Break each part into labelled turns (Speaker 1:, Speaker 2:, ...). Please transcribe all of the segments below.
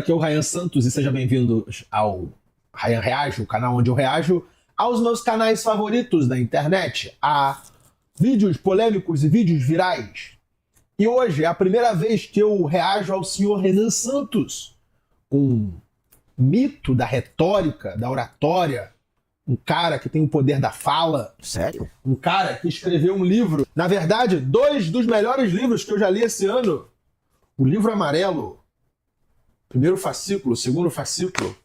Speaker 1: Aqui é o Ryan Santos e seja bem-vindo ao Ryan Reajo, o canal onde eu reajo aos meus canais favoritos da internet, a vídeos polêmicos e vídeos virais. E hoje é a primeira vez que eu reajo ao senhor Renan Santos, um mito da retórica, da oratória, um cara que tem o poder da fala.
Speaker 2: Sério?
Speaker 1: Um cara que escreveu um livro, na verdade, dois dos melhores livros que eu já li esse ano. O Livro Amarelo, primeiro fascículo, segundo fascículo.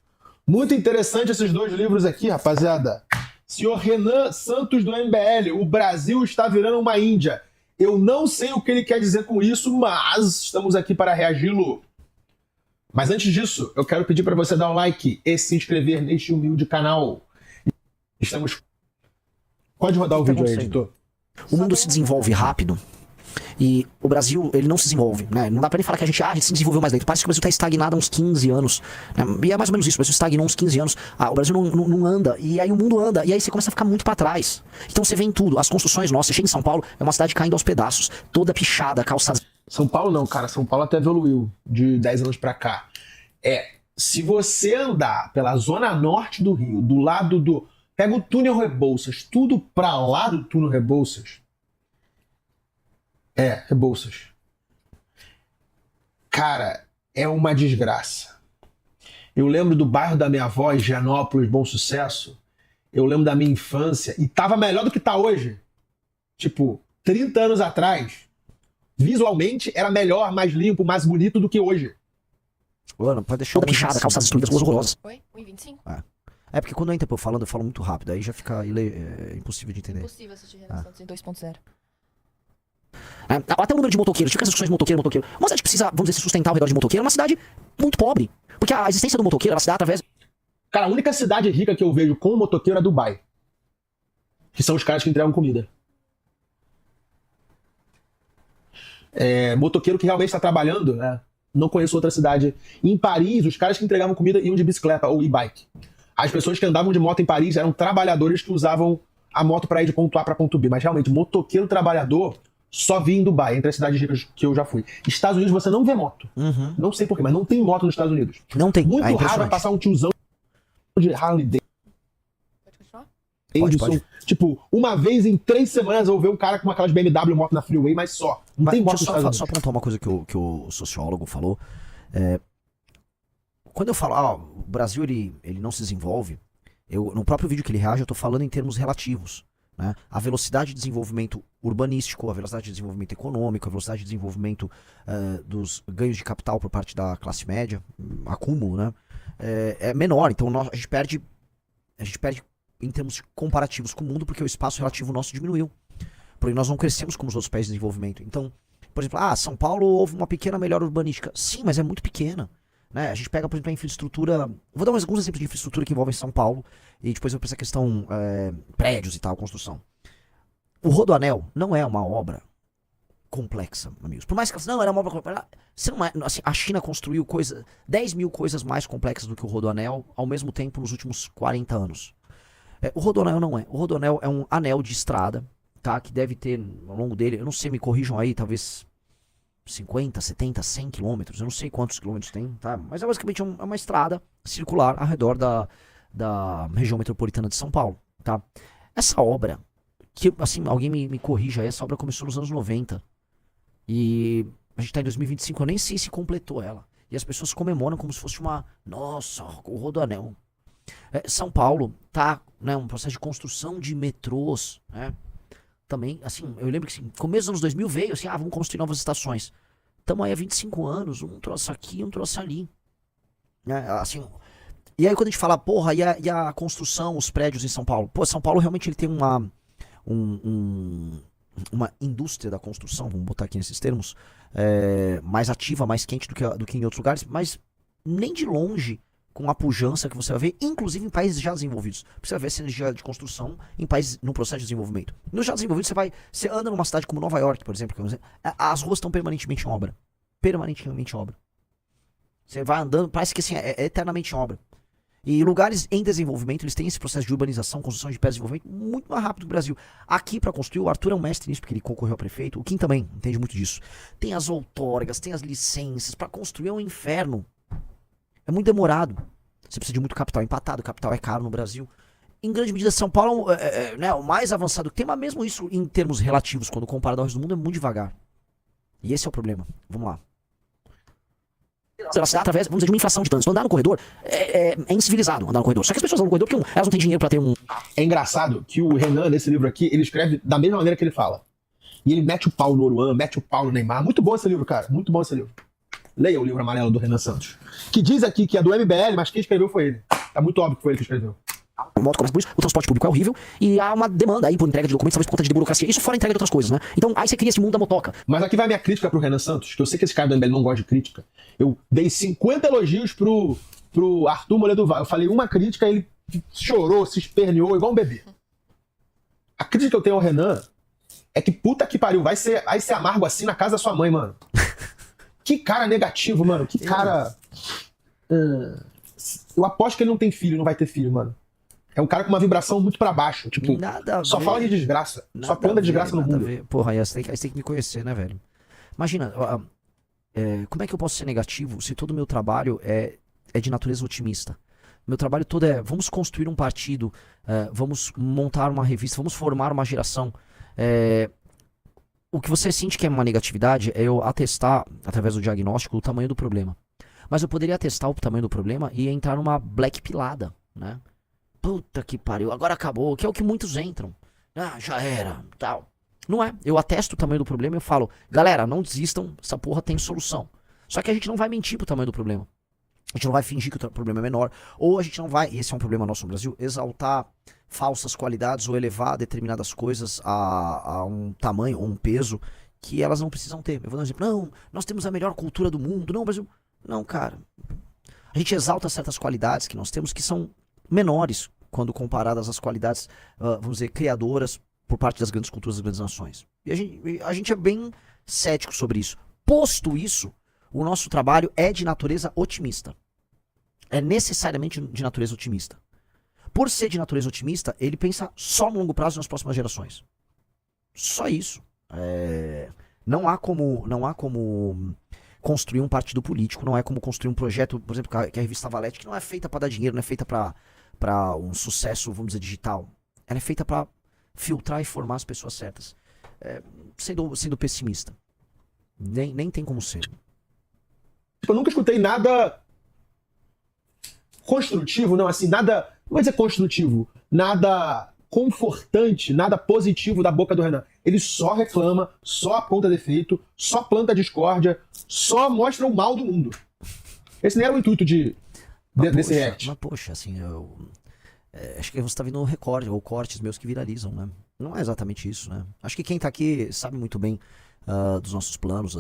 Speaker 1: Muito interessante esses dois livros aqui, rapaziada. Senhor Renan Santos do MBL, o Brasil está virando uma Índia. Eu não sei o que ele quer dizer com isso, mas estamos aqui para reagi-lo. Mas antes disso, eu quero pedir para você dar um like e se inscrever neste humilde canal. Estamos... Pode rodar o vídeo aí, editor.
Speaker 2: O mundo se desenvolve rápido e o Brasil, ele não se desenvolve, né? Não dá pra nem falar que a gente se desenvolveu mais lento. Parece que o Brasil tá estagnado há uns 15 anos, né? E é mais ou menos isso, o Brasil estagnou uns 15 anos, o Brasil não anda, e aí o mundo anda, e aí você começa a ficar muito pra trás. Então você vê em tudo, as construções nossas, você chega em São Paulo, é uma cidade caindo aos pedaços, toda pichada, calçada.
Speaker 1: São Paulo não, cara, São Paulo até evoluiu de 10 anos pra cá. Se você andar pela zona norte do Rio, do lado do... Pega o túnel Rebouças, tudo pra lá do túnel Rebouças. Rebouças. Cara, é uma desgraça. Eu lembro do bairro da minha avó, Higienópolis, Bom Sucesso. Eu lembro da minha infância e tava melhor do que tá hoje. Tipo, 30 anos atrás. Visualmente era melhor, mais limpo, mais bonito do que hoje.
Speaker 2: Mano, pode deixar toda pichada, calçadas destruídas, ruas horrorosas.
Speaker 3: Oi? 1,25?
Speaker 2: É porque quando eu entro falando, eu falo muito rápido, aí já fica impossível de entender.
Speaker 3: Impossível assistir Renan Santos em 2.0.
Speaker 2: Até o número de motoqueiros, fica as discussões de motoqueiro. Uma cidade que precisa, vamos dizer, se sustentar ao redor de motoqueiro, é uma cidade muito pobre. Porque a existência do motoqueiro, ela se dá através...
Speaker 1: Cara, a única cidade rica que eu vejo com motoqueiro é Dubai. Que são os caras que entregam comida. Motoqueiro que realmente está trabalhando, né? Não conheço outra cidade. Em Paris, os caras que entregavam comida iam de bicicleta ou e-bike. As pessoas que andavam de moto em Paris eram trabalhadores que usavam a moto para ir de ponto A para ponto B. Mas realmente, motoqueiro trabalhador só vi em Dubai, entre as cidades ricas que eu já fui. Estados Unidos você não vê moto.
Speaker 2: Uhum.
Speaker 1: Não sei porquê, mas não tem moto nos Estados Unidos.
Speaker 2: Não tem.
Speaker 1: Muito raro vai passar um tiozão de Harley
Speaker 3: Pode continuar?
Speaker 1: Davidson.
Speaker 2: Pode.
Speaker 1: Tipo, uma vez em 3 semanas eu vou ver um cara com aquelas BMW moto na freeway, mas só. Não tem moto nos Estados Unidos.
Speaker 2: Só apontar uma coisa que o sociólogo falou. Quando eu falo, o Brasil ele não se desenvolve, no próprio vídeo que ele reage, eu tô falando em termos relativos. Né? A velocidade de desenvolvimento urbanístico, a velocidade de desenvolvimento econômico, a velocidade de desenvolvimento dos ganhos de capital por parte da classe média, acúmulo, né? É menor. Então a gente perde em termos comparativos com o mundo porque o espaço relativo nosso diminuiu. Porque nós não crescemos como os outros países de desenvolvimento. Então, por exemplo, São Paulo houve uma pequena melhora urbanística. Sim, mas é muito pequena. Né? A gente pega, por exemplo, a infraestrutura... Vou dar alguns exemplos de infraestrutura que envolvem São Paulo e depois eu vou pensar a questão prédios e tal, construção. O Rodoanel não é uma obra complexa, amigos. Por mais que não era uma obra complexa, assim, a China construiu 10 mil coisas mais complexas do que o Rodoanel ao mesmo tempo nos últimos 40 anos. O Rodoanel não é. O Rodoanel é um anel de estrada, tá? Que deve ter ao longo dele, eu não sei, me corrijam aí, talvez 50, 70, 100 quilômetros, eu não sei quantos quilômetros tem, tá? Mas é basicamente uma estrada circular ao redor da região metropolitana de São Paulo, tá? Essa obra, que assim, alguém me corrija aí, essa obra começou nos anos 90 e a gente tá em 2025, eu nem sei se completou ela. E as pessoas comemoram como se fosse nossa, o Rodoanel. São Paulo tá, né, um processo de construção de metrôs, né? Também, assim, eu lembro que assim, começo dos anos 2000 veio assim, vamos construir novas estações. Tamo aí há 25 anos, um troço aqui, um troço ali. Assim, e aí quando a gente fala, porra, e a construção, os prédios em São Paulo? Pô, São Paulo realmente ele tem uma indústria da construção, vamos botar aqui nesses termos, mais ativa, mais quente do que em outros lugares, mas nem de longe com a pujança que você vai ver, inclusive em países já desenvolvidos. Você vai ver essa energia de construção em países no processo de desenvolvimento. Nos já desenvolvidos, você anda numa cidade como Nova York, por exemplo, as ruas estão permanentemente em obra. Permanentemente em obra. Você vai andando, parece que assim, é eternamente em obra. E lugares em desenvolvimento, eles têm esse processo de urbanização, construção de pré-desenvolvimento muito mais rápido que o Brasil. Aqui, para construir, o Arthur é um mestre nisso, porque ele concorreu a prefeito. O Kim também entende muito disso. Tem as outorgas, tem as licenças. Para construir é um inferno. É muito demorado. Você precisa de muito capital empatado, capital é caro no Brasil. Em grande medida, São Paulo né, o mais avançado que tem, mas mesmo isso em termos relativos, quando comparado ao resto do mundo, é muito devagar. E esse é o problema. Vamos lá. Através, vamos dizer, de uma inflação de trânsito. Andar no corredor é incivilizado andar no corredor. Só que as pessoas andam no corredor porque elas não têm dinheiro pra ter um...
Speaker 1: É engraçado que o Renan, nesse livro aqui, ele escreve da mesma maneira que ele fala. E ele mete o pau no Oruan, mete o pau no Neymar. Muito bom esse livro, cara. Muito bom esse livro. Leia o livro amarelo do Renan Santos. Que diz aqui que é do MBL, mas quem escreveu foi ele. Tá muito óbvio que foi ele que escreveu.
Speaker 2: O moto começa por isso, o transporte público é horrível e há uma demanda aí por entrega de documentos, talvez por conta de burocracia. Isso fora entrega de outras coisas, né? Então aí você cria esse mundo da motoca.
Speaker 1: Mas aqui vai a minha crítica pro Renan Santos, que eu sei que esse cara do MBL não gosta de crítica. Eu dei 50 elogios pro Arthur Moledo. Eu falei uma crítica, ele chorou, se esperneou, igual um bebê. A crítica que eu tenho ao Renan é que puta que pariu, vai ser amargo assim na casa da sua mãe, mano. Que cara negativo, mano. Que cara... Eu aposto que ele não tem filho, não vai ter filho, mano. É um cara com uma vibração muito pra baixo. Tipo,
Speaker 2: Nada a
Speaker 1: só
Speaker 2: ver.
Speaker 1: fala de desgraça.
Speaker 2: Nada
Speaker 1: Só planta
Speaker 2: a ver,
Speaker 1: desgraça no
Speaker 2: nada a
Speaker 1: mundo.
Speaker 2: ver. Porra, aí você tem que me conhecer, né, velho? Imagina, como é que eu posso ser negativo se todo o meu trabalho é de natureza otimista? Meu trabalho todo é, vamos construir um partido, vamos montar uma revista, vamos formar uma geração. O que você sente que é uma negatividade é eu atestar, através do diagnóstico, o tamanho do problema. Mas eu poderia atestar o tamanho do problema e entrar numa black pilada, né? Puta que pariu, agora acabou, que é o que muitos entram. Ah, já era, tal. Não é, eu atesto o tamanho do problema e eu falo, galera, não desistam, essa porra tem solução. Só que a gente não vai mentir pro tamanho do problema. A gente não vai fingir que o problema é menor. Ou a gente não vai, e esse é um problema nosso no Brasil, exaltar falsas qualidades ou elevar determinadas coisas a um tamanho ou um peso que elas não precisam ter. Eu vou dar um exemplo, não, nós temos a melhor cultura do mundo, não, Brasil. Não, cara. A gente exalta certas qualidades que nós temos que são menores quando comparadas às qualidades, vamos dizer, criadoras por parte das grandes culturas das grandes nações. E a gente é bem cético sobre isso. Posto isso, o nosso trabalho é de natureza otimista. É necessariamente de natureza otimista. Por ser de natureza otimista, ele pensa só no longo prazo e nas próximas gerações. Só isso. Não há como construir um partido político, não é como construir um projeto, por exemplo, que a revista Valete, que não é feita para dar dinheiro, não é feita para um sucesso, vamos dizer, digital. Ela é feita para filtrar e formar as pessoas certas. Sendo pessimista. Nem tem como ser.
Speaker 1: Tipo, eu nunca escutei nada construtivo, não, assim, nada, não vou dizer construtivo, nada confortante, nada positivo da boca do Renan. Ele só reclama, só aponta defeito, só planta discórdia, só mostra o mal do mundo. Esse nem era o intuito desse react.
Speaker 2: Mas poxa, assim, acho que você tá vendo um recorde, ou cortes meus que viralizam, né? Não é exatamente isso, né? Acho que quem tá aqui sabe muito bem dos nossos planos,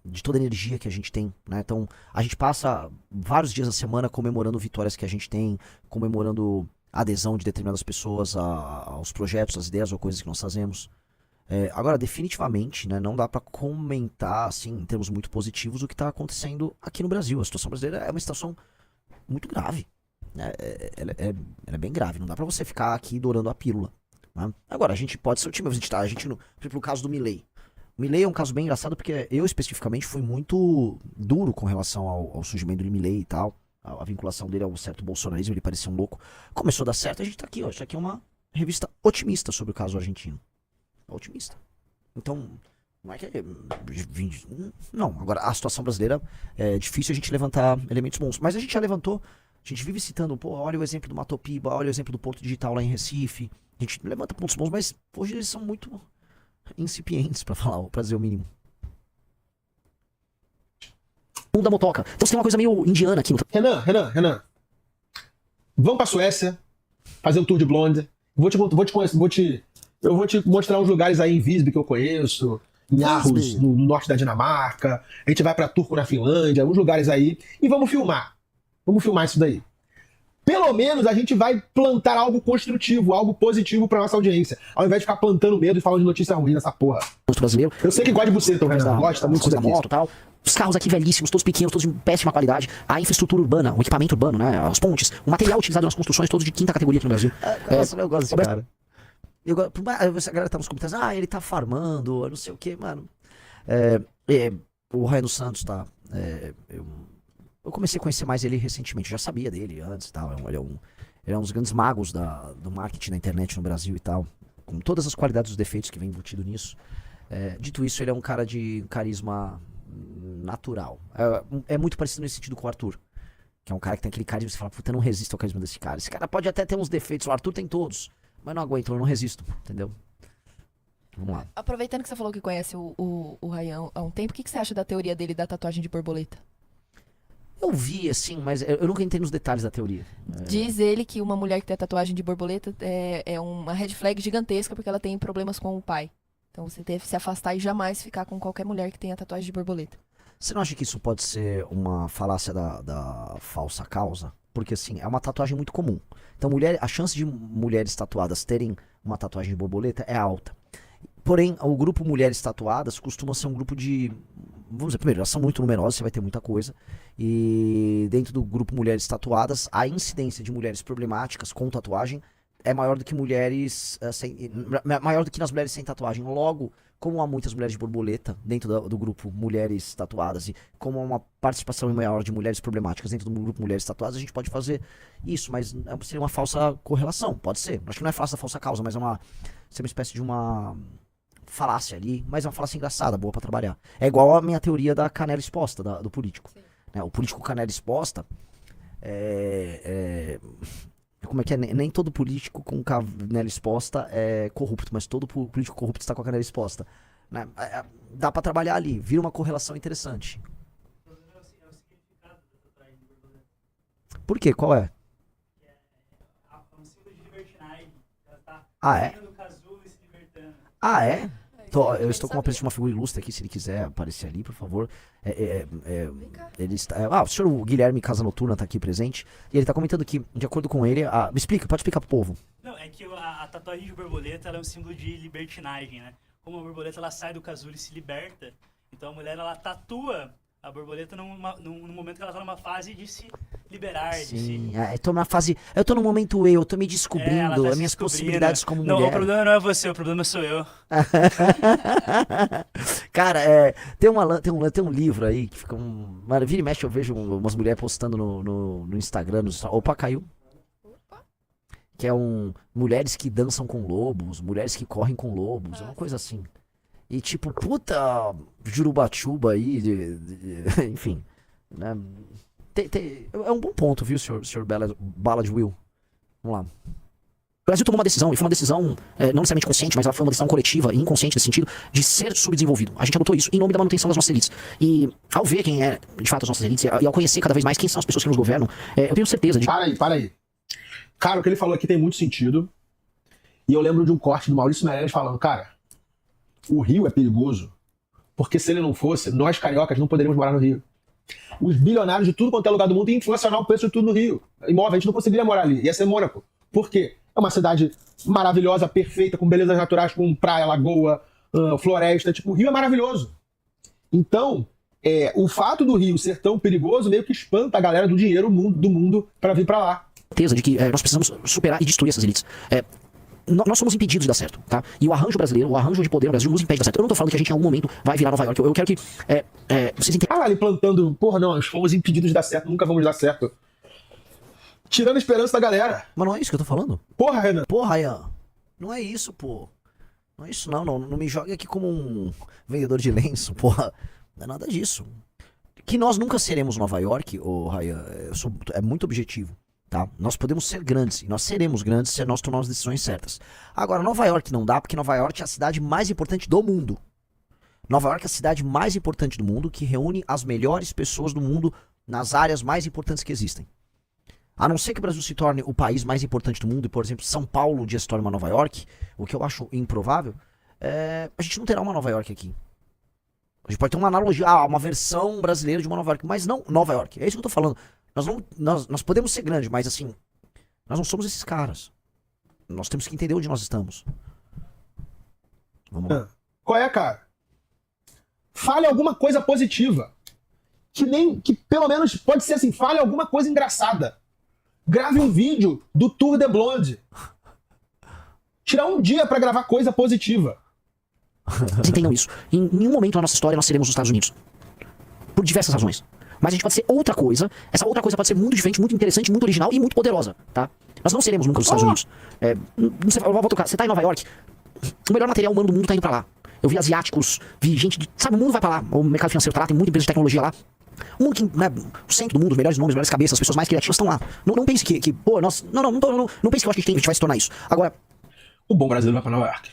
Speaker 2: de toda a energia que a gente tem, né? Então, a gente passa vários dias da semana comemorando vitórias que a gente tem, comemorando a adesão de determinadas pessoas aos projetos, às ideias ou coisas que nós fazemos. Agora, definitivamente, né, não dá pra comentar, assim, em termos muito positivos, o que tá acontecendo aqui no Brasil. A situação brasileira é uma situação muito grave. Ela é bem grave, não dá pra você ficar aqui dourando a pílula. Né? Agora, a gente pode ser otimista, por exemplo, no caso do Milei. O Milei é um caso bem engraçado porque eu especificamente fui muito duro com relação ao surgimento do Milei e tal. A vinculação dele ao certo bolsonarismo, ele parecia um louco. Começou a dar certo, a gente tá aqui, ó. Isso aqui é uma revista otimista sobre o caso argentino. Otimista. Então, não é que... Não, agora a situação brasileira é difícil a gente levantar elementos bons. Mas a gente já levantou, a gente vive citando, pô, olha o exemplo do Matopiba, olha o exemplo do Porto Digital lá em Recife. A gente levanta pontos bons, mas hoje eles são muito incipientes, pra dizer o mínimo. Mundo da motoca. Então você tem uma coisa meio indiana aqui.
Speaker 1: Renan. Vamos pra Suécia, fazer um tour de blonde. Eu vou te mostrar uns lugares aí em Visby que eu conheço, em Aarhus, no norte da Dinamarca. A gente vai pra Turku na Finlândia, alguns lugares aí. E vamos filmar. Vamos filmar isso daí. Pelo menos a gente vai plantar algo construtivo, algo positivo pra nossa audiência. Ao invés de ficar plantando medo e falando de notícia ruim nessa porra.
Speaker 2: Brasileiro.
Speaker 1: Eu sei que gosta de buceta, o Renan. Gosta muito
Speaker 2: da moto e tal. Os carros aqui velhíssimos, todos pequenos, todos de péssima qualidade. A infraestrutura urbana, o equipamento urbano, né? As pontes, o material utilizado nas construções, todos de quinta categoria aqui no Brasil.
Speaker 1: Nossa, eu gosto desse cara.
Speaker 2: A galera tá nos comentários, ele tá farmando, não sei o que, mano. O Raio dos Santos tá. Eu comecei a conhecer mais ele recentemente. Eu já sabia dele antes e tal. Ele é um dos grandes magos do marketing na internet no Brasil e tal. Com todas as qualidades e os defeitos que vem embutido nisso. Dito isso, ele é um cara de carisma natural. É muito parecido nesse sentido com o Arthur. Que é um cara que tem aquele carisma e você fala, puta, eu não resisto ao carisma desse cara. Esse cara pode até ter uns defeitos, o Arthur tem todos. Mas não aguento, eu não resisto, entendeu? Vamos lá.
Speaker 3: Aproveitando que você falou que conhece o Ryan há um tempo, o que você acha da teoria dele da tatuagem de borboleta?
Speaker 2: Eu vi, assim, mas eu nunca entrei nos detalhes da teoria.
Speaker 3: Diz ele que uma mulher que tem tatuagem de borboleta é uma red flag gigantesca porque ela tem problemas com o pai. Então você deve se afastar e jamais ficar com qualquer mulher que tenha tatuagem de borboleta.
Speaker 2: Você não acha que isso pode ser uma falácia da falsa causa? Porque, assim, é uma tatuagem muito comum. Então, a chance de mulheres tatuadas terem uma tatuagem de borboleta é alta. Porém, o grupo mulheres tatuadas costuma ser um grupo de... Vamos dizer, primeiro, elas são muito numerosas, você vai ter muita coisa. E dentro do grupo mulheres tatuadas, a incidência de mulheres problemáticas com tatuagem é maior do que maior do que nas mulheres sem tatuagem. Logo, como há muitas mulheres de borboleta dentro do grupo mulheres tatuadas e como há uma participação maior de mulheres problemáticas dentro do grupo mulheres tatuadas, a gente pode fazer isso, mas seria uma falsa correlação, pode ser. Acho que não é falsa causa, mas seria uma espécie de uma falácia ali, mas é uma falácia engraçada, boa pra trabalhar. É igual a minha teoria da canela exposta, do político. Né? O político canela exposta como é que é? Nem todo político com canela exposta é corrupto, mas todo político corrupto está com a canela exposta. Né? Dá pra trabalhar ali, vira uma correlação interessante.
Speaker 4: O problema é o significado da tatuagem de borboleta.
Speaker 2: Por quê? Qual é?
Speaker 4: É um símbolo de libertinagem. Ela tá
Speaker 2: É?
Speaker 4: do casulo e se libertando.
Speaker 2: É? Eu estou com uma presença de uma figura ilustre aqui, se ele quiser aparecer ali, por favor.
Speaker 3: Vem cá.
Speaker 2: Ele está, o senhor Guilherme Casa Noturna está aqui presente. E ele está comentando que, de acordo com ele, me explica, pode explicar pro povo.
Speaker 4: Não, é que a tatuagem de borboleta ela é um símbolo de libertinagem, né? Como a borboleta ela sai do casulo e se liberta, então a mulher ela tatua a borboleta num momento que ela tá numa fase de se liberar,
Speaker 2: Sim, eu tô numa fase. Eu tô no momento eu tô me
Speaker 4: ela
Speaker 2: descobrindo,
Speaker 4: tá
Speaker 2: as
Speaker 4: se
Speaker 2: minhas
Speaker 4: descobrindo.
Speaker 2: possibilidades como
Speaker 4: Não,
Speaker 2: mulher.
Speaker 4: o problema não é você, o problema sou eu.
Speaker 2: Cara, tem um livro aí que fica Mano, vira e mexe, eu vejo umas mulheres postando no Instagram. Opa, caiu. Que é mulheres que dançam com lobos, mulheres que correm com lobos, é uma coisa assim. E tipo, puta jurubachuba aí, enfim. Né? É um bom ponto, viu, senhor Bala de Will? Vamos lá. O Brasil tomou uma decisão, e foi uma decisão não necessariamente consciente, mas ela foi uma decisão coletiva e inconsciente nesse sentido, de ser subdesenvolvido. A gente adotou isso em nome da manutenção das nossas elites. E ao ver quem é, de fato, as nossas elites, e ao conhecer cada vez mais quem são as pessoas que nos governam, eu tenho certeza de...
Speaker 1: Para aí. Cara, o que ele falou aqui tem muito sentido. E eu lembro de um corte do Maurício Meirelles falando, cara, o Rio é perigoso, porque se ele não fosse, nós cariocas não poderíamos morar no Rio. Os bilionários de tudo quanto é lugar do mundo iam inflacionar o preço de tudo no Rio. Imóvel, a gente não conseguiria morar ali. Ia ser Mônaco. Por quê? É uma cidade maravilhosa, perfeita, com belezas naturais, com praia, lagoa, floresta. Tipo, o Rio é maravilhoso. Então, o fato do Rio ser tão perigoso meio que espanta a galera do dinheiro do mundo para vir para lá.
Speaker 2: Certeza de que nós precisamos superar e destruir essas elites. Nós somos impedidos de dar certo, tá? E o arranjo brasileiro, o arranjo de poder no Brasil nos impede de dar certo. Eu não tô falando que a gente em algum momento vai virar Nova York. Eu quero que vocês entendam.
Speaker 1: Ele plantando, porra, não, nós fomos impedidos de dar certo, nunca vamos dar certo. Tirando a esperança da galera.
Speaker 2: Mas não é isso que eu tô falando?
Speaker 1: Porra, Renan.
Speaker 2: Porra, Ian. Não é isso, pô. Não é isso, não. Não me jogue aqui como um vendedor de lenço, porra. Não é nada disso. Que nós nunca seremos Nova York, Ryan, é muito objetivo. Tá? Nós podemos ser grandes, e nós seremos grandes se nós tomarmos as decisões certas. Agora, Nova York não dá, porque Nova York é a cidade mais importante do mundo. Nova York é a cidade mais importante do mundo, que reúne as melhores pessoas do mundo nas áreas mais importantes que existem. A não ser que o Brasil se torne o país mais importante do mundo, e, por exemplo, São Paulo um dia se torne uma Nova York, o que eu acho improvável, a gente não terá uma Nova York aqui. A gente pode ter uma analogia, uma versão brasileira de uma Nova York, mas não Nova York. É isso que eu tô falando. Nós podemos ser grandes, mas assim, nós não somos esses caras. Nós temos que entender onde nós estamos. Vamos lá.
Speaker 1: Qual é, cara? Fale alguma coisa positiva. Que pelo menos pode ser assim, fale alguma coisa engraçada. Grave um vídeo do Tour de Blonde. Tirar um dia pra gravar coisa positiva.
Speaker 2: Vocês entendam isso. Em nenhum momento na nossa história nós seremos os Estados Unidos. Por diversas razões. Mas a gente pode ser outra coisa. Essa outra coisa pode ser muito diferente, muito interessante, muito original e muito poderosa, tá? Nós não seremos nunca os Estados Unidos. Eu vou tocar. Você tá em Nova York, o melhor material humano do mundo tá indo pra lá. Eu vi asiáticos, vi gente de... Sabe, o mundo vai pra lá. O mercado financeiro tá lá, tem muita empresa de tecnologia lá. O mundo que, né, o centro do mundo, os melhores nomes, as melhores cabeças, as pessoas mais criativas estão lá. Não pense que pô, nós... Não pense que eu acho que a gente vai se tornar isso. Agora...
Speaker 1: O bom brasileiro vai pra Nova York.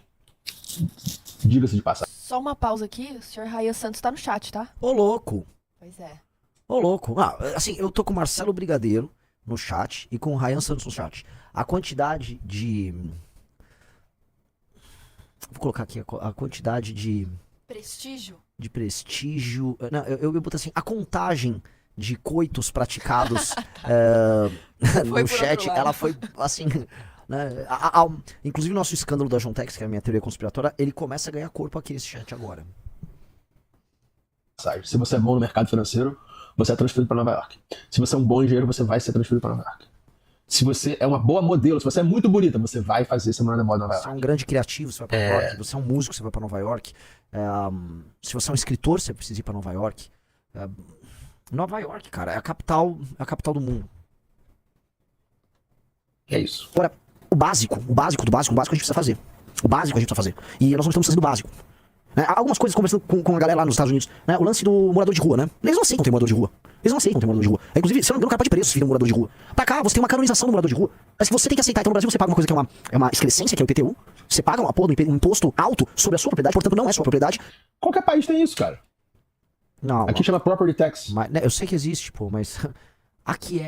Speaker 1: Diga-se de passagem.
Speaker 3: Só uma pausa aqui, o senhor Ryan Santos tá no chat, tá?
Speaker 2: Ô, louco.
Speaker 3: Pois é.
Speaker 2: Ô, louco. Ah, assim, eu tô com o Marcelo Brigadeiro no chat e com o Ryan Santos no chat. A quantidade de... Vou colocar aqui a quantidade de...
Speaker 3: Prestígio.
Speaker 2: De prestígio... Não, eu boto assim, a contagem de coitos praticados no chat, ela foi, assim... Né, inclusive o nosso escândalo da Jontex, que é a minha teoria conspiratória, ele começa a ganhar corpo aqui nesse chat agora.
Speaker 1: Se você é bom no mercado financeiro, você é transferido para Nova York. Se você é um bom engenheiro, você vai ser transferido para Nova York. Se você é uma boa modelo, se você é muito bonita, você vai fazer Semana da Moda em Nova York.
Speaker 2: Você é um grande criativo, você vai para Nova York. Você é um músico, você vai para Nova York. Se você é um escritor, você precisa ir para Nova York. Nova York, cara, é a capital do mundo.
Speaker 1: É isso.
Speaker 2: Agora, o básico a gente precisa fazer. O básico a gente precisa fazer. E nós não estamos fazendo o básico. Né? Algumas coisas conversando com a galera lá nos Estados Unidos, né? O lance do morador de rua, né? Eles não aceitam ter morador de rua. Eles não aceitam ter morador de rua. Inclusive, se eu não me engano, o cara pode preso se vira um morador de rua. Pra cá, você tem uma canonização do morador de rua. Mas que você tem que aceitar. Então, no Brasil, você paga uma coisa que é uma excrescência, que é o IPTU. Você paga uma porra um imposto alto sobre a sua propriedade, portanto, não é sua propriedade.
Speaker 1: Qualquer país tem isso, cara.
Speaker 2: Não.
Speaker 1: Aqui chama property tax.
Speaker 2: Mas, né, eu sei que existe, pô, mas aqui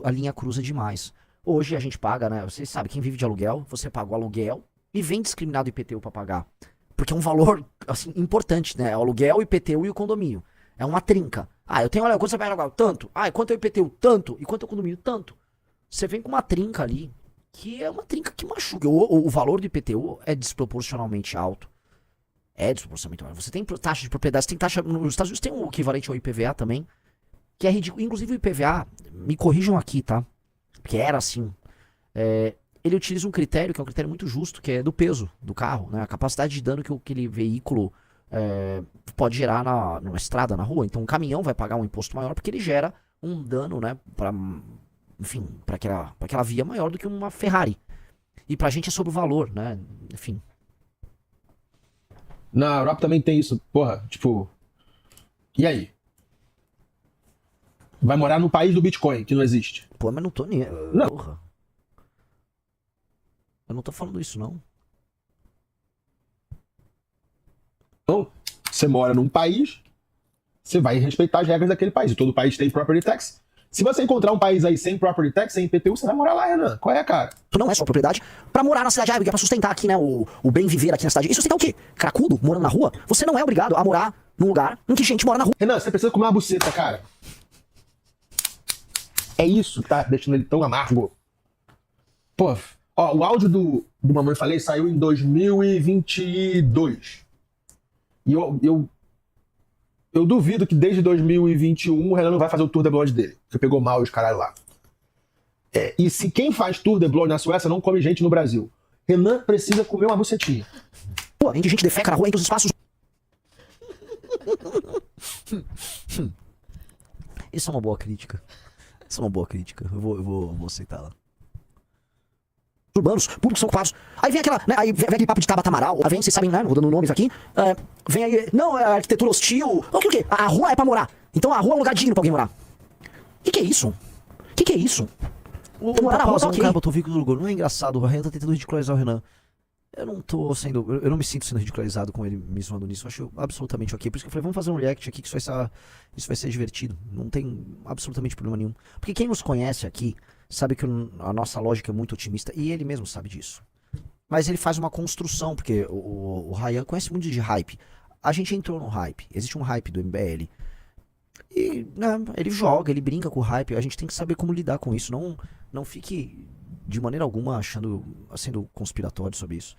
Speaker 2: a linha cruza demais. Hoje a gente paga, né? Vocês sabem, quem vive de aluguel, você paga o aluguel e vem discriminado o IPTU pra pagar. Porque é um valor, assim, importante, né? O aluguel, o IPTU e o condomínio. É uma trinca. Ah, eu tenho, olha, quanto você vai alugar? Tanto. Ah, e quanto é o IPTU? Tanto. E quanto é o condomínio? Tanto. Você vem com uma trinca ali, que é uma trinca que machuca. O valor do IPTU é desproporcionalmente alto. É desproporcionalmente alto. Você tem taxa de propriedade, você tem taxa... Nos Estados Unidos tem o equivalente ao IPVA também, que é ridículo. Inclusive o IPVA, me corrijam aqui, tá? Porque era assim. Ele utiliza um critério que é um critério muito justo, que é do peso do carro, né? A capacidade de dano que aquele veículo pode gerar numa estrada, na rua. Então um caminhão vai pagar um imposto maior porque ele gera um dano, né? Enfim, para aquela via maior do que uma Ferrari. E pra gente é sobre o valor, né? Enfim.
Speaker 1: Na Europa também tem isso. Porra, tipo... E aí? Vai morar no país do Bitcoin, que não existe.
Speaker 2: Pô, mas não tô nem...
Speaker 1: Não.
Speaker 2: Porra. Eu não tô falando isso, não.
Speaker 1: Então, você mora num país, você vai respeitar as regras daquele país. E todo país tem property tax. Se você encontrar um país aí sem property tax, sem IPTU, você vai morar lá, Renan. Qual é, cara?
Speaker 2: Isso não é sua propriedade pra morar na cidade. É pra sustentar aqui, né, o bem viver aqui na cidade. E sustentar o quê? Cracudo, morando na rua? Você não é obrigado a morar num lugar em que gente mora na rua.
Speaker 1: Renan, você precisa comer uma buceta, cara. É isso que tá deixando ele tão amargo. Pô, ó, o áudio do Mamãe Falei saiu em 2022. E eu duvido que desde 2021 o Renan não vai fazer o Tour de Blood dele. Porque pegou mal os caralho lá. E se quem faz Tour de Blood na Suécia não come gente no Brasil? Renan precisa comer uma bucetinha.
Speaker 2: Pô, em que gente defeca na rua, entre os espaços... Isso é uma boa crítica. Isso é uma boa crítica. Eu vou aceitá-la. Urbanos, públicos são ocupados. Aí vem aquela, né, aí vem aquele papo de Tabata Amaral. Aí vem, vocês sabem, né? Vou dando nomes aqui. Vem aí, não, é arquitetura hostil. O que? A rua é pra morar. Então a rua é um lugar digno pra alguém morar. Que é isso? Que é isso? Morar na rua, tá ok. Cara botou vínculo do Lugor. Não é engraçado, o Renan tá tentando ridicularizar o Renan. Eu não me sinto sendo ridicularizado com ele me zoando nisso. Eu acho absolutamente ok. Por isso que eu falei, vamos fazer um react aqui que isso vai ser divertido. Não tem absolutamente problema nenhum. Porque quem nos conhece aqui sabe que a nossa lógica é muito otimista. E ele mesmo sabe disso. Mas ele faz uma construção, porque o Ryan conhece muito de hype. A gente entrou no hype. Existe um hype do MBL. E né, ele joga, ele brinca com o hype. A gente tem que saber como lidar com isso. Não fique de maneira alguma sendo conspiratório sobre isso.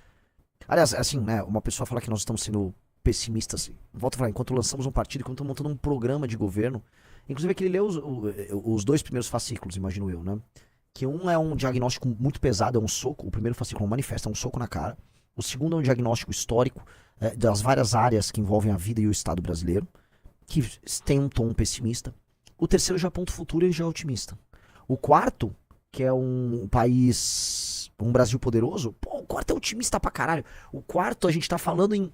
Speaker 2: Aliás, assim, né, uma pessoa fala que nós estamos sendo pessimistas. Volto a falar, enquanto lançamos um partido, enquanto estamos montando um programa de governo. Inclusive é que ele leu os dois primeiros fascículos, imagino eu, né? Que um é um diagnóstico muito pesado, é um soco. O primeiro fascículo é um manifesto, é um soco na cara. O segundo é um diagnóstico histórico das várias áreas que envolvem a vida e o Estado brasileiro, que tem um tom pessimista. O terceiro já aponta o futuro e já é otimista. O quarto, que é um país, um Brasil poderoso, pô, o quarto é otimista pra caralho. O quarto a gente tá falando em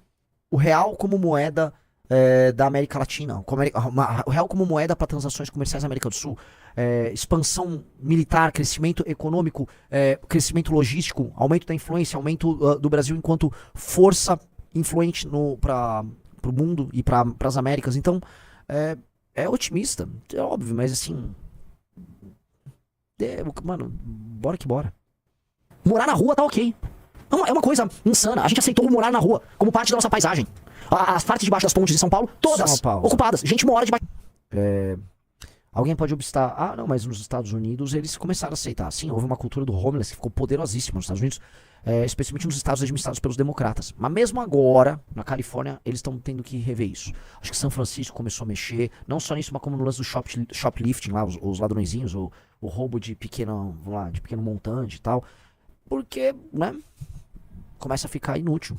Speaker 2: o real como moeda da América Latina, o real como moeda para transações comerciais na América do Sul, expansão militar, crescimento econômico, crescimento logístico, aumento da influência, aumento do Brasil enquanto força influente para o mundo e para as Américas. Então, é otimista, é óbvio, mas assim, mano, bora que bora. Morar na rua tá ok. É uma coisa insana. A gente aceitou morar na rua como parte da nossa paisagem. As partes debaixo das pontes de São Paulo, todas ocupadas. Gente mora debaixo. Alguém pode obstar. Ah, não, mas nos Estados Unidos eles começaram a aceitar. Sim, houve uma cultura do homeless que ficou poderosíssima nos Estados Unidos, especialmente nos estados administrados pelos democratas. Mas mesmo agora, na Califórnia, eles estão tendo que rever isso. Acho que São Francisco começou a mexer, não só nisso, mas como no lance do shoplifting lá, os ladrõezinhos, o roubo de pequeno montante e tal. Porque, né, começa a ficar inútil.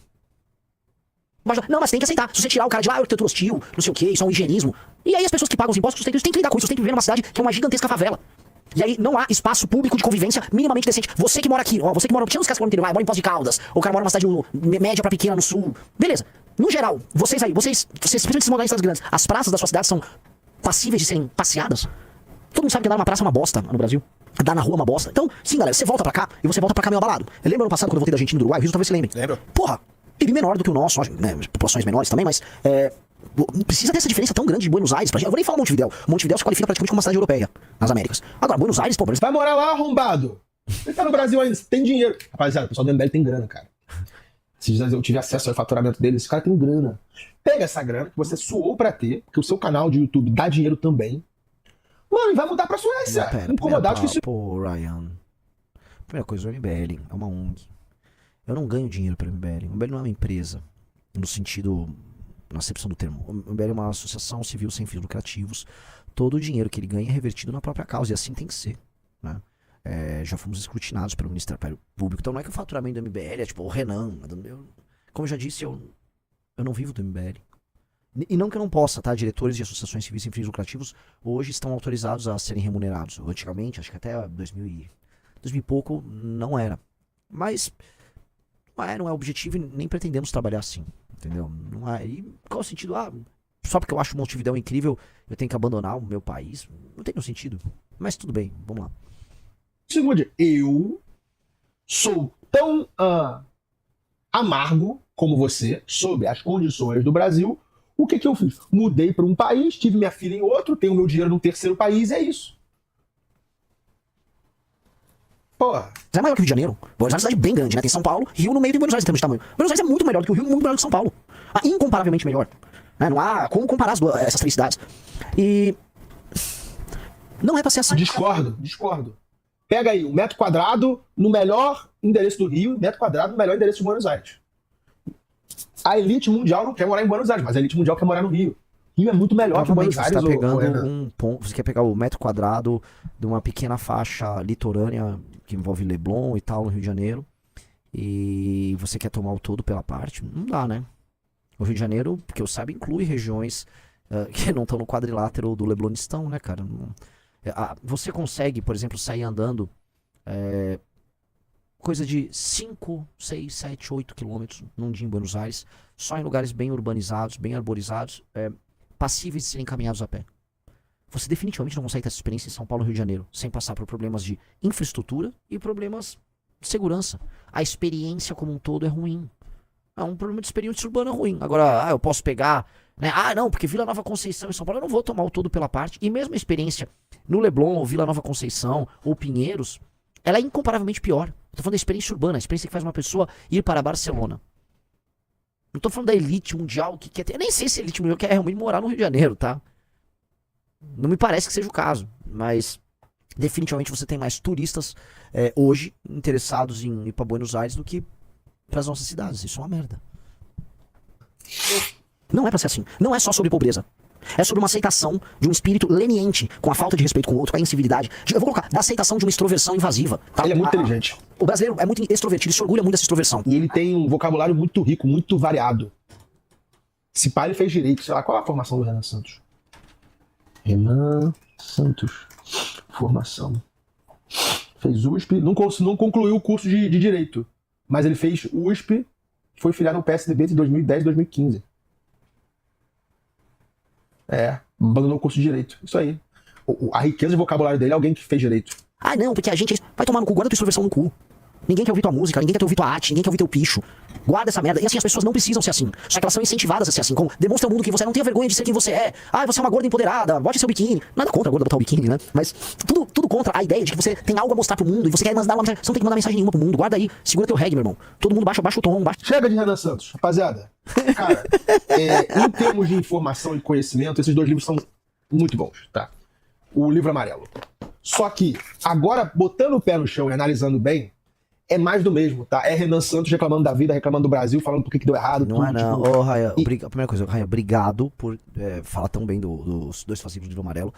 Speaker 2: Não, mas tem que aceitar. Se você tirar o cara de lá, arquitetura hostil, não sei o que, isso é um higienismo. E aí as pessoas que pagam os impostos sustentam isso, tem que lidar com isso, tem que viver numa cidade que é uma gigantesca favela. E aí não há espaço público de convivência minimamente decente. Você que mora aqui, você que mora... Tinha uns caras que moram no interior, mora em Poços de Caldas, ou o cara mora numa cidade média pra pequena no sul. Beleza. No geral, vocês principalmente se moram em cidades grandes, as praças da sua cidade são passíveis de serem passeadas? Todo mundo sabe que andar numa praça é uma bosta no Brasil. Andar na rua é uma bosta. Então, sim, galera, você volta pra cá e você volta pra cá meio abalado. Eu lembro ano passado quando eu voltei da Argentina do Uruguai, o Rio talvez você lembre.
Speaker 1: Lembro.
Speaker 2: Porra, PIB menor do que o nosso, né, populações menores também, mas precisa dessa diferença tão grande de Buenos Aires pra gente. Eu vou nem falar Montevidéu. Montevidéu se qualifica praticamente como uma cidade europeia nas Américas. Agora, Buenos Aires, pô,
Speaker 1: Vai morar lá, arrombado. Você tá no Brasil ainda, você tem dinheiro. Rapaziada, o pessoal do MBL tem grana, cara. Esses dias eu tive acesso ao faturamento deles, esse cara tem grana. Pega essa grana que você suou pra ter, porque o seu canal de YouTube dá dinheiro também. Mano, e vai mudar pra Suécia. Incomodado que isso...
Speaker 2: Pô, Ryan. Primeira coisa, o MBL é uma ONG. Eu não ganho dinheiro pelo MBL. O MBL não é uma empresa, no sentido, na acepção do termo. O MBL é uma associação civil sem fins lucrativos. Todo o dinheiro que ele ganha é revertido na própria causa, e assim tem que ser, né? Já fomos escrutinados pelo Ministério Público. Então não é que o faturamento do MBL é tipo o Renan. Como eu já disse, eu não vivo do MBL. E não que eu não possa, tá? Diretores de associações civis sem fins lucrativos hoje estão autorizados a serem remunerados. Antigamente, acho que até 2000 e pouco, não era. Mas não é objetivo e nem pretendemos trabalhar assim, entendeu? Não é. E qual o sentido? Só porque eu acho o Montevidéu incrível, eu tenho que abandonar o meu país? Não tem nenhum sentido. Mas tudo bem, vamos lá.
Speaker 1: Segundo, eu sou tão amargo como você sobre as condições do Brasil. O que eu fiz? Mudei para um país, tive minha filha em outro, tenho meu dinheiro num terceiro país, é isso. Porra.
Speaker 2: É maior que o Rio de Janeiro. Buenos Aires é uma cidade bem grande, né? Tem São Paulo, Rio no meio de Buenos Aires em termos de tamanho. Buenos Aires é muito melhor do que o Rio, muito melhor do que São Paulo. Incomparavelmente melhor. Né? Não há como comparar essas três cidades. E não é pra ser assim.
Speaker 1: Discordo. Pega aí, 1 metro quadrado no melhor endereço do Rio, 1 metro quadrado no melhor endereço de Buenos Aires. A elite mundial não quer morar em Buenos Aires, mas a elite mundial quer morar no Rio. Rio é muito melhor que Buenos Aires.
Speaker 2: Você tá pegando você quer pegar o metro quadrado de uma pequena faixa litorânea que envolve Leblon e tal, no Rio de Janeiro, e você quer tomar o todo pela parte? Não dá, né? O Rio de Janeiro, porque eu saiba, inclui regiões que não estão no quadrilátero do Leblonistão, né, cara? Você consegue, por exemplo, sair andando coisa de 5, 6, 7, 8 quilômetros num dia em Buenos Aires, só em lugares bem urbanizados, bem arborizados, passíveis de serem caminhados a pé. Você definitivamente não consegue ter essa experiência em São Paulo e Rio de Janeiro, sem passar por problemas de infraestrutura e problemas de segurança. A experiência como um todo é ruim. É um problema de experiência urbana ruim. Agora, eu posso pegar, né? Não, porque Vila Nova Conceição e São Paulo eu não vou tomar o todo pela parte. E mesmo a experiência no Leblon, ou Vila Nova Conceição, ou Pinheiros, ela é incomparavelmente pior. Eu tô falando da experiência urbana, a experiência que faz uma pessoa ir para Barcelona. Não tô falando da elite mundial que quer ter. Eu nem sei se a elite mundial quer realmente morar no Rio de Janeiro, tá? Não me parece que seja o caso. Mas definitivamente você tem mais turistas hoje interessados em ir para Buenos Aires do que para as nossas cidades. Isso é uma merda. Não é pra ser assim. Não é só sobre pobreza. É sobre uma aceitação de um espírito leniente, com a falta de respeito com o outro, com a incivilidade. Eu vou colocar, da aceitação de uma extroversão invasiva. Tá?
Speaker 1: Ele é muito inteligente.
Speaker 2: O brasileiro é muito extrovertido, ele se orgulha muito dessa extroversão.
Speaker 1: E ele tem um vocabulário muito rico, muito variado. Esse pai ele fez direito, sei lá, qual é a formação do Renan Santos? Renan Santos. Formação. Fez USP, não concluiu o curso de Direito, mas ele fez USP, foi filiado ao PSDB de 2010 e 2015. Abandonou o curso de Direito. Isso aí. A riqueza de vocabulário dele é alguém que fez Direito.
Speaker 2: Ah, não, porque a gente vai tomar no cu, guarda tua extroversão no cu. Ninguém quer ouvir tua música, ninguém quer ouvir tua arte, ninguém quer ouvir teu picho. Guarda essa merda. E assim, as pessoas não precisam ser assim. Só que elas são incentivadas a ser assim. Demonstra ao mundo que você não tem vergonha de ser quem você é. Ah, você é uma gorda empoderada, bote seu biquíni. Nada contra a gorda botar o biquíni, né? Mas tudo contra a ideia de que você tem algo a mostrar pro mundo e você quer mandar uma mensagem. Você não tem que mandar mensagem nenhuma pro mundo. Guarda aí, segura teu reggae, meu irmão. Todo mundo baixa o tom, baixa.
Speaker 1: Chega de Renan Santos, rapaziada. Cara, em termos de informação e conhecimento, esses dois livros são muito bons, tá? O livro amarelo. Só que, agora, botando o pé no chão e analisando bem, é mais do mesmo, tá? É Renan Santos reclamando da vida, reclamando do Brasil, falando por que deu errado.
Speaker 2: Não
Speaker 1: tudo,
Speaker 2: é não.
Speaker 1: tipo...
Speaker 2: Ô, Raia, a primeira coisa, Raia, obrigado por falar tão bem dos dois fascículos do livro amarelo.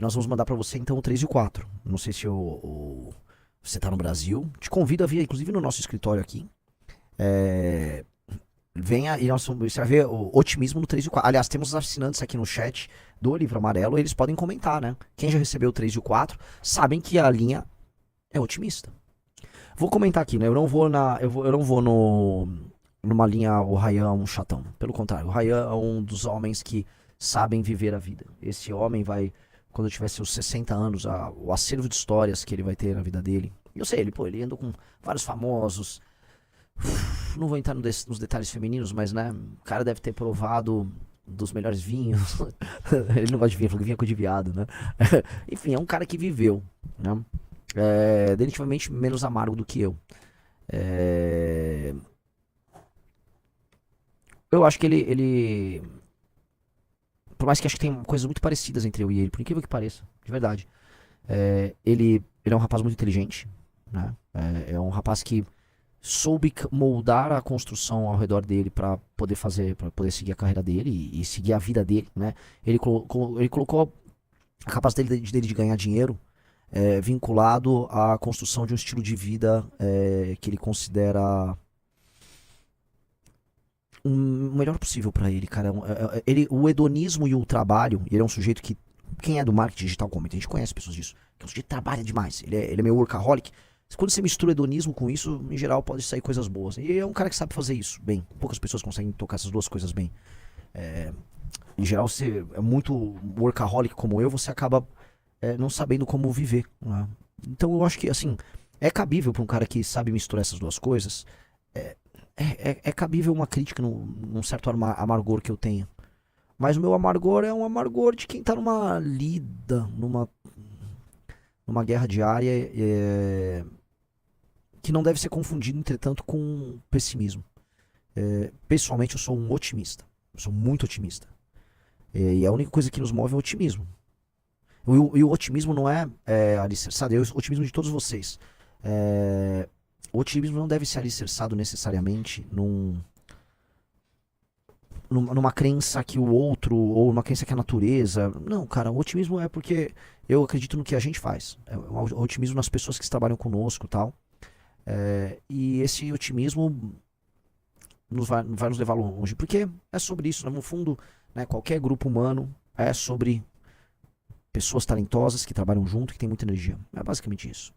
Speaker 2: Nós vamos mandar pra você, então, o 3 e o 4. Não sei se você tá no Brasil. Te convido a vir, inclusive, no nosso escritório aqui. Venha e você vai ver o otimismo no 3 e o 4. Aliás, temos os assinantes aqui no chat do livro amarelo, eles podem comentar, né? Quem já recebeu o 3 e o 4 sabem que a linha é otimista. Vou comentar aqui, né? Eu não vou numa linha o Ryan é um chatão. Pelo contrário, o Ryan é um dos homens que sabem viver a vida. Esse homem vai, quando tiver seus 60 anos, o acervo de histórias que ele vai ter na vida dele. Eu sei, ele anda com vários famosos. Não vou entrar nos detalhes femininos, mas, né? O cara deve ter provado dos melhores vinhos. Ele não gosta de vinho, falou que vinha com de viado, né? Enfim, é um cara que viveu, né? Definitivamente menos amargo do que eu. Eu acho que ele por mais que acho que tem coisas muito parecidas entre eu e ele, por incrível que pareça, de verdade. Ele é um rapaz muito inteligente, né? É um rapaz que soube moldar a construção ao redor dele para poder seguir a carreira dele e seguir a vida dele, né? Ele colocou a capacidade dele de ganhar dinheiro vinculado à construção de um estilo de vida que ele considera o melhor possível para ele, cara. O hedonismo e o trabalho, ele é um sujeito que, quem é do marketing digital comenta, a gente conhece pessoas disso, que é um sujeito que trabalha demais, ele é meio workaholic. Quando você mistura hedonismo com isso, em geral pode sair coisas boas. E é um cara que sabe fazer isso bem. Poucas pessoas conseguem tocar essas duas coisas bem. Em geral, você é muito workaholic como eu, você acaba não sabendo como viver, né? Então eu acho que, assim, é cabível para um cara que sabe misturar essas duas coisas, é cabível uma crítica num certo amargor que eu tenho. Mas o meu amargor é um amargor de quem tá numa lida, numa guerra diária, que não deve ser confundido, entretanto, com pessimismo. Pessoalmente, eu sou um otimista. Eu sou muito otimista. E a única coisa que nos move é o otimismo. E o otimismo não é alicerçado, é o otimismo de todos vocês. O otimismo não deve ser alicerçado necessariamente numa crença que o outro, ou numa crença que a natureza... Não, cara, o otimismo é porque eu acredito no que a gente faz. O otimismo nas pessoas que trabalham conosco e tal. E esse otimismo vai nos levar longe, porque é sobre isso, né? No fundo, né, qualquer grupo humano é sobre pessoas talentosas que trabalham junto, que tem muita energia. É basicamente isso.